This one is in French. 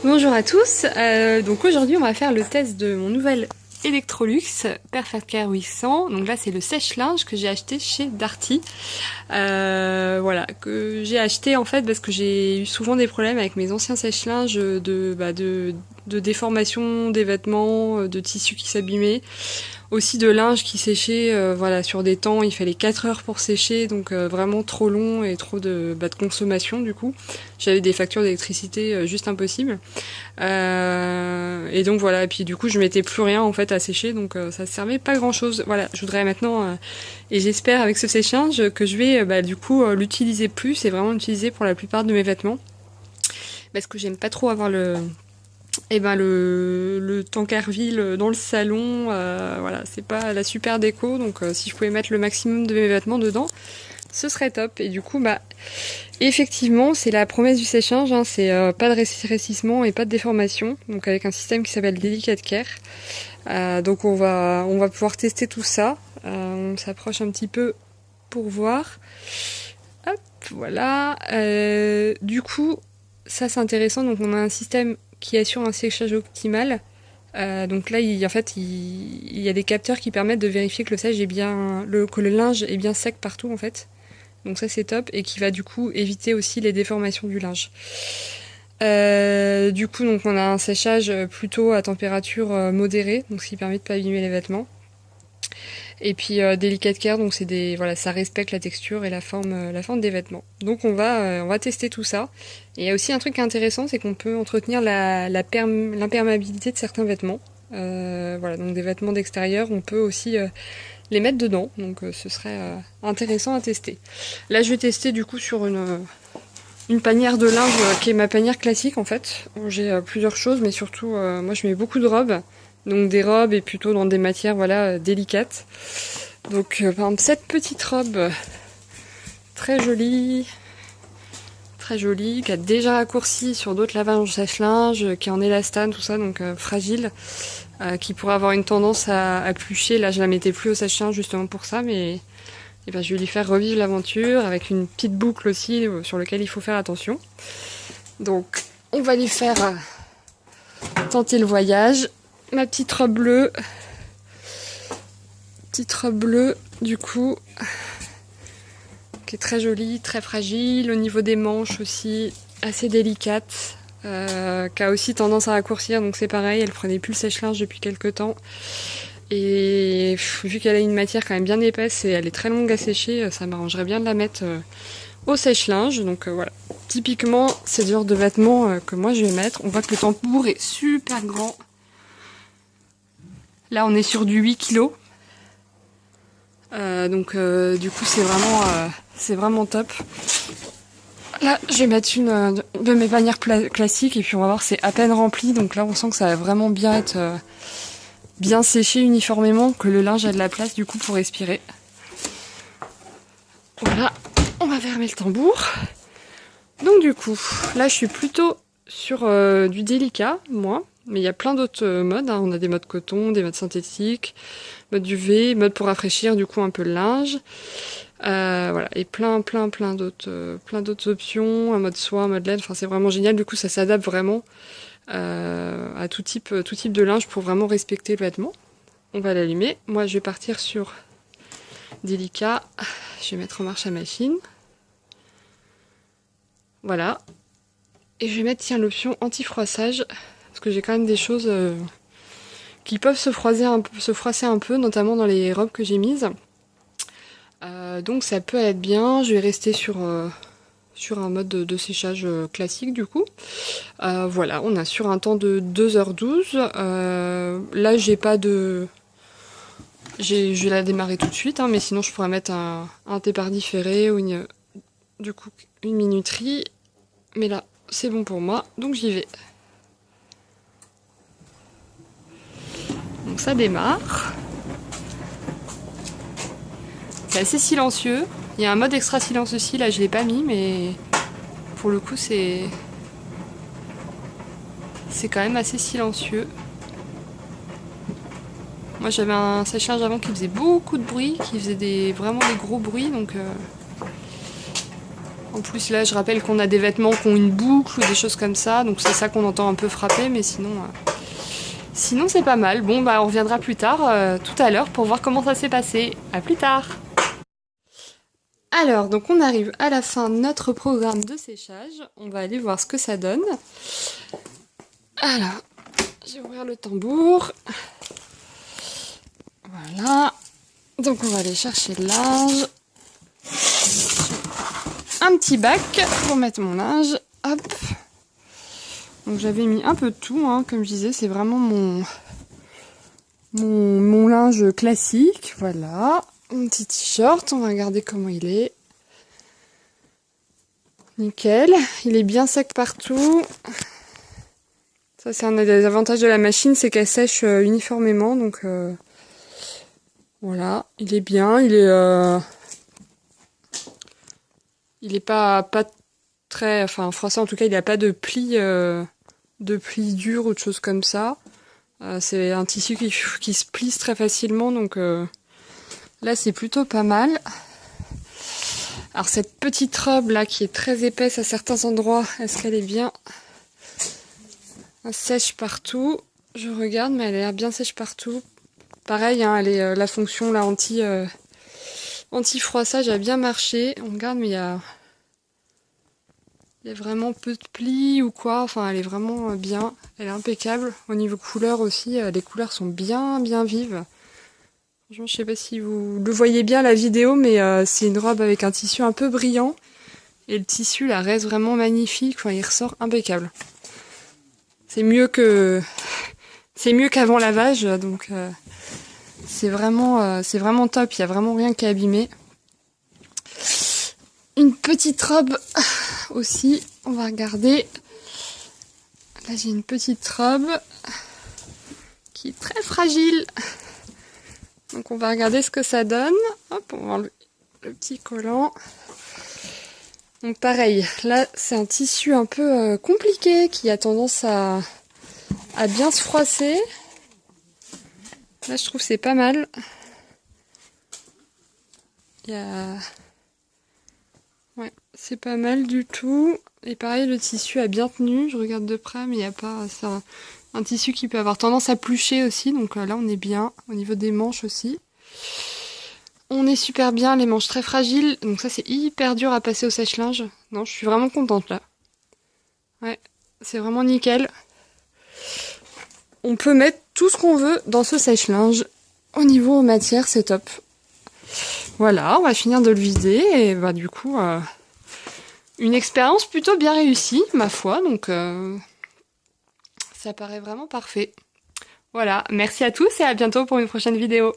Bonjour à tous, donc aujourd'hui on va faire le test de mon nouvel Electrolux Perfect Care 800. Donc là c'est le sèche-linge que j'ai acheté chez Darty. Voilà, que j'ai acheté en fait parce que j'ai eu souvent des problèmes avec mes anciens sèche-linges de déformation des vêtements, de tissus qui s'abîmaient. Aussi de linge qui séchait voilà, sur des temps, il fallait 4 heures pour sécher, donc vraiment trop long et trop de consommation du coup. J'avais des factures d'électricité juste impossibles. Et donc voilà, et puis du coup je mettais plus rien en fait à sécher, donc ça servait pas grand chose. Voilà, je voudrais maintenant, et j'espère avec ce sèche-linge que je vais du coup l'utiliser plus et vraiment l'utiliser pour la plupart de mes vêtements. Parce que j'aime pas trop avoir le Tankerville dans le salon, voilà, c'est pas la super déco, donc si je pouvais mettre le maximum de mes vêtements dedans, ce serait top. Et du coup, effectivement, c'est la promesse du sèche-linge, hein, c'est pas de rétrécissement et pas de déformation, donc avec un système qui s'appelle Delicate Care. Donc on va pouvoir tester tout ça. On s'approche un petit peu pour voir. Hop, voilà. Du coup, ça c'est intéressant, donc on a un système qui assure un séchage optimal. Donc là, il y a des capteurs qui permettent de vérifier que que le linge est bien sec partout en fait. Donc ça c'est top et qui va du coup éviter aussi les déformations du linge. Du coup, donc on a un séchage plutôt à température modérée, donc ce qui permet de pas abîmer les vêtements. Et puis Delicate Care, donc voilà, ça respecte la texture et la forme des vêtements. Donc on va tester tout ça. Et il y a aussi un truc intéressant, c'est qu'on peut entretenir l'imperméabilité de certains vêtements. Voilà, donc des vêtements d'extérieur, on peut aussi les mettre dedans. Donc ce serait intéressant à tester. Là, je vais tester du coup sur une panière de linge qui est ma panière classique en fait. J'ai plusieurs choses, mais surtout moi je mets beaucoup de robes. Donc des robes et plutôt dans des matières voilà délicates. Donc par exemple cette petite robe très jolie, qui a déjà raccourci sur d'autres lavages sèche-linge, qui est en élastane, tout ça, donc fragile, qui pourrait avoir une tendance à plucher. Là je la mettais plus au sèche-linge justement pour ça, mais je vais lui faire revivre l'aventure avec une petite boucle aussi sur laquelle il faut faire attention. Donc on va lui faire tenter le voyage. Ma petite robe bleue du coup, qui est très jolie, très fragile, au niveau des manches aussi assez délicate, qui a aussi tendance à raccourcir, donc c'est pareil, elle prenait plus le sèche-linge depuis quelques temps. Et vu qu'elle a une matière quand même bien épaisse et elle est très longue à sécher, ça m'arrangerait bien de la mettre au sèche-linge. Donc voilà, typiquement c'est le genre de vêtements que moi je vais mettre. On voit que le tambour est super grand. Là on est sur du 8 kg. Donc du coup c'est vraiment top. Là je vais mettre une de mes panières classiques et puis on va voir, c'est à peine rempli. Donc là on sent que ça va vraiment bien être bien séché uniformément, que le linge a de la place du coup pour respirer. Voilà, on va fermer le tambour. Donc du coup là je suis plutôt sur du délicat moi. Mais il y a plein d'autres modes, hein. On a des modes coton, des modes synthétiques, mode UV, mode pour rafraîchir du coup un peu le linge. Voilà, et plein d'autres options, un mode soie, un mode laine, enfin c'est vraiment génial, du coup ça s'adapte vraiment à tout type de linge pour vraiment respecter le vêtement. On va l'allumer, moi je vais partir sur délicat, je vais mettre en marche la machine. Voilà, et je vais mettre l'option anti-froissage, parce que j'ai quand même des choses qui peuvent se froisser un peu, notamment dans les robes que j'ai mises. Donc ça peut être bien. Je vais rester sur un mode de séchage classique du coup. Voilà, on a sur un temps de 2h12. Là j'ai pas de... Je vais la démarrer tout de suite, hein, mais sinon je pourrais mettre un départ différé ou une minuterie. Mais là c'est bon pour moi, donc j'y vais. Donc ça démarre. C'est assez silencieux. Il y a un mode extra silence aussi, là je l'ai pas mis, mais pour le coup c'est quand même assez silencieux. Moi j'avais un sèche-linge avant qui faisait beaucoup de bruit, qui faisait vraiment des gros bruits, donc En plus là je rappelle qu'on a des vêtements qui ont une boucle ou des choses comme ça, donc c'est ça qu'on entend un peu frapper, mais sinon c'est pas mal. Bon bah on reviendra plus tard, tout à l'heure, pour voir comment ça s'est passé. À plus tard. Alors donc on arrive à la fin de notre programme de séchage, on va aller voir ce que ça donne. Alors, je vais ouvrir le tambour. Voilà. Donc on va aller chercher le linge. Un petit bac pour mettre mon linge. Hop. Donc j'avais mis un peu de tout, hein, comme je disais, c'est vraiment mon linge classique. Voilà. Mon petit t-shirt, on va regarder comment il est. Nickel. Il est bien sec partout. Ça c'est un des avantages de la machine, c'est qu'elle sèche uniformément. Donc voilà, il est bien, il est pas très, enfin froissé en tout cas, il n'a pas de plis durs ou de choses comme ça. C'est un tissu qui se plisse très facilement, donc là c'est plutôt pas mal. Alors cette petite robe là qui est très épaisse à certains endroits, est-ce qu'elle est bien sèche partout? Je regarde, mais elle a l'air bien sèche partout. Pareil, hein, elle est, la fonction là, anti-froissage a bien marché. On regarde, mais il y a vraiment peu de plis ou quoi. Enfin, elle est vraiment bien. Elle est impeccable. Au niveau couleur aussi, les couleurs sont bien vives. Franchement, je sais pas si vous le voyez bien la vidéo, mais c'est une robe avec un tissu un peu brillant. Et le tissu là reste vraiment magnifique. Enfin, il ressort impeccable. C'est mieux qu'avant lavage, donc c'est vraiment top. Il y a vraiment rien qui est abîmé. Une petite robe aussi, on va regarder. Là j'ai une petite robe qui est très fragile. Donc on va regarder ce que ça donne. Hop, on va enlever le petit collant. Donc pareil, là c'est un tissu un peu compliqué qui a tendance à bien se froisser. Là je trouve que c'est pas mal. Ouais, c'est pas mal du tout. Et pareil, le tissu a bien tenu. Je regarde de près, mais il n'y a pas... C'est un tissu qui peut avoir tendance à plucher aussi. Donc là, on est bien. Au niveau des manches aussi. On est super bien. Les manches très fragiles. Donc ça, c'est hyper dur à passer au sèche-linge. Non, je suis vraiment contente là. Ouais, c'est vraiment nickel. On peut mettre tout ce qu'on veut dans ce sèche-linge. Au niveau matière, c'est top. Voilà, on va finir de le vider. Et bah du coup... une expérience plutôt bien réussie, ma foi, donc ça paraît vraiment parfait. Voilà, merci à tous et à bientôt pour une prochaine vidéo.